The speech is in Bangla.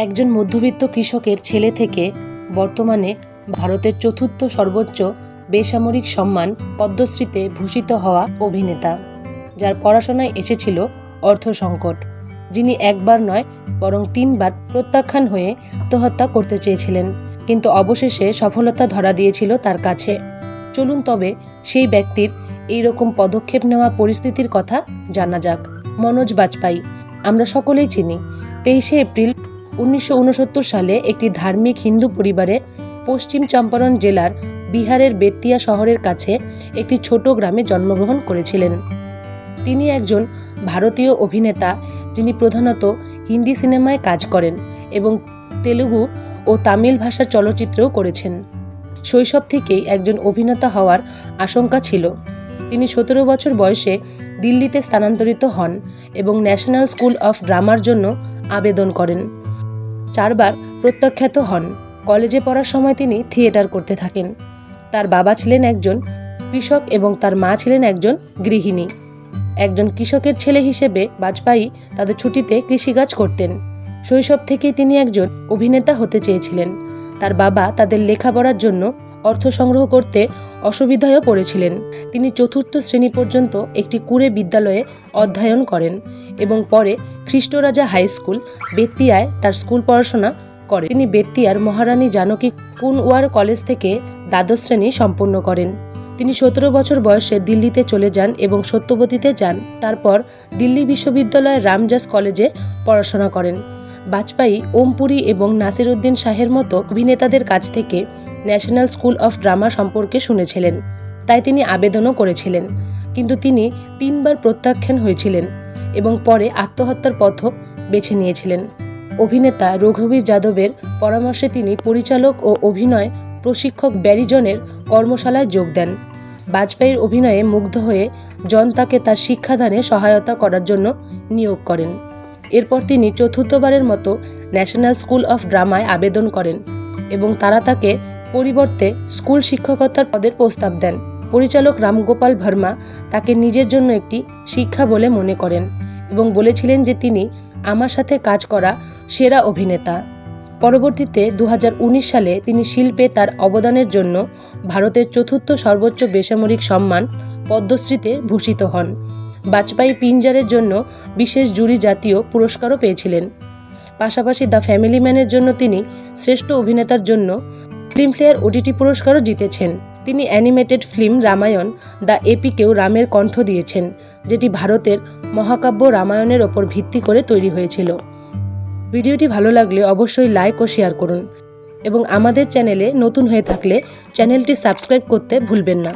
একজন মধ্যবিত্ত কৃষকের ছেলে থেকে বর্তমানে ভারতের চতুর্থ সর্বোচ্চ বেসামরিক সম্মান পদ্মশ্রীতে ভূষিত হওয়া অভিনেতা, যার পড়াশোনায় এসেছিল অর্থ সংকট, যিনি একবার নয় বরং 3 বার প্রত্যাখ্যান হয়ে আত্মহত্যা করতে চেয়েছিলেন, কিন্তু অবশেষে সফলতা ধরা দিয়েছিল তার কাছে। চলুন তবে সেই ব্যক্তির এইরকম পদক্ষেপ নেওয়া পরিস্থিতির কথা জানা যাক। মনোজ বাজপেয়ী আমরা সকলেই চিনি। 23শে এপ্রিল 1969 সালে একটি ধার্মিক হিন্দু পরিবারে পশ্চিম চম্পারণ জেলার বিহারের বেতিয়া শহরের কাছে একটি ছোট গ্রামে জন্মগ্রহণ করেছিলেন। তিনি একজন ভারতীয় অভিনেতা, যিনি প্রধানত হিন্দি সিনেমায় কাজ করেন এবং তেলুগু ও তামিল ভাষার চলচ্চিত্রও করেছেন। শৈশব থেকেই একজন অভিনেতা হওয়ার আশঙ্কা ছিল। তিনি 17 বছর বয়সে দিল্লিতে স্থানান্তরিত হন এবং ন্যাশনাল স্কুল অফ ড্রামার জন্য আবেদন করেন। 4 বার প্রত্যাখ্যাত হন। কলেজে পড়ার সময় তিনি থিয়েটার করতে থাকেন। তার বাবা ছিলেন একজন কৃষক এবং তার মা ছিলেন একজন গৃহিণী। একজন কৃষকের ছেলে হিসেবে বাজপেয়ী তাদের ছুটিতে কৃষিকাজ করতেন। শৈশব থেকেই তিনি একজন অভিনেতা হতে চেয়েছিলেন। তার বাবা তাদের লেখাপড়ার জন্য অর্থ সংগ্রহ করতে অসুবিধায়ও পড়েছিলেন। তিনি 4র্থ শ্রেণী পর্যন্ত একটি কুড়ে বিদ্যালয়ে অধ্যয়ন করেন এবং পরে খ্রিস্টরাজা হাই স্কুল বেতিয়ায় তার স্কুল পড়াশোনা করেন। তিনি বেতিয়ার মহারানী জানকী কুনওয়ার কলেজ থেকে দ্বাদশ শ্রেণী সম্পন্ন করেন। তিনি 17 বছর বয়সে দিল্লিতে চলে যান এবং সত্যবতীতে যান। তারপর দিল্লি বিশ্ববিদ্যালয়ের রামজাস কলেজে পড়াশোনা করেন। বাজপেয়ী ওমপুরি এবং নাসিরউদ্দিন শাহের মতো অভিনেতাদের কাছ থেকে ন্যাশনাল স্কুল অফ ড্রামা সম্পর্কে শুনেছিলেন, তাই তিনি আবেদনও করেছিলেন, কিন্তু তিনি 3 বার প্রত্যাখ্যান হয়েছিলেন এবং পরে আত্মহত্যার পথও বেছে নিয়েছিলেন। অভিনেতা রঘুবীর যাদবের পরামর্শে তিনি পরিচালক ও অভিনয় প্রশিক্ষক ব্যারি জনের কর্মশালায় যোগ দেন। বাজপেয়ীর অভিনয়ে মুগ্ধ হয়ে জন তাকে তার শিক্ষাদানে সহায়তা করার জন্য নিয়োগ করেন। এরপর তিনি 4র্থবারের মতো ন্যাশনাল স্কুল অফ ড্রামায় আবেদন করেন এবং তারা তাকে পরিবর্তে স্কুল শিক্ষকতার পদের প্রস্তাব দেন। পরিচালক রামগোপাল ভার্মা তাকে নিজের জন্য একটি শিক্ষা বলে মনে করেন এবং বলেছিলেন যে তিনি আমার সাথে কাজ করা সেরা অভিনেতা। পরবর্তীতে 2019 সালে তিনি শিল্পে তার অবদানের জন্য ভারতের 4র্থ সর্বোচ্চ বেসামরিক সম্মান পদ্মশ্রীতে ভূষিত হন। বাজপেয়ী পিঞ্জারের জন্য বিশেষ জুরি জাতীয় পুরস্কারও পেয়েছিলেন। পাশাপাশি দ্য ফ্যামিলি ম্যানের জন্য তিনি শ্রেষ্ঠ অভিনেতার জন্য ফিল্মফেয়ার ওটিটি পুরস্কারও জিতেছেন। তিনি অ্যানিমেটেড ফিল্ম রামায়ণ দ্য এপিকেও রামের কণ্ঠ দিয়েছেন, যেটি ভারতের মহাকাব্য রামায়ণের ওপর ভিত্তি করে তৈরি হয়েছিল। ভিডিওটি ভালো লাগলে অবশ্যই লাইক ও শেয়ার করুন এবং আমাদের চ্যানেলে নতুন হয়ে থাকলে চ্যানেলটি সাবস্ক্রাইব করতে ভুলবেন না।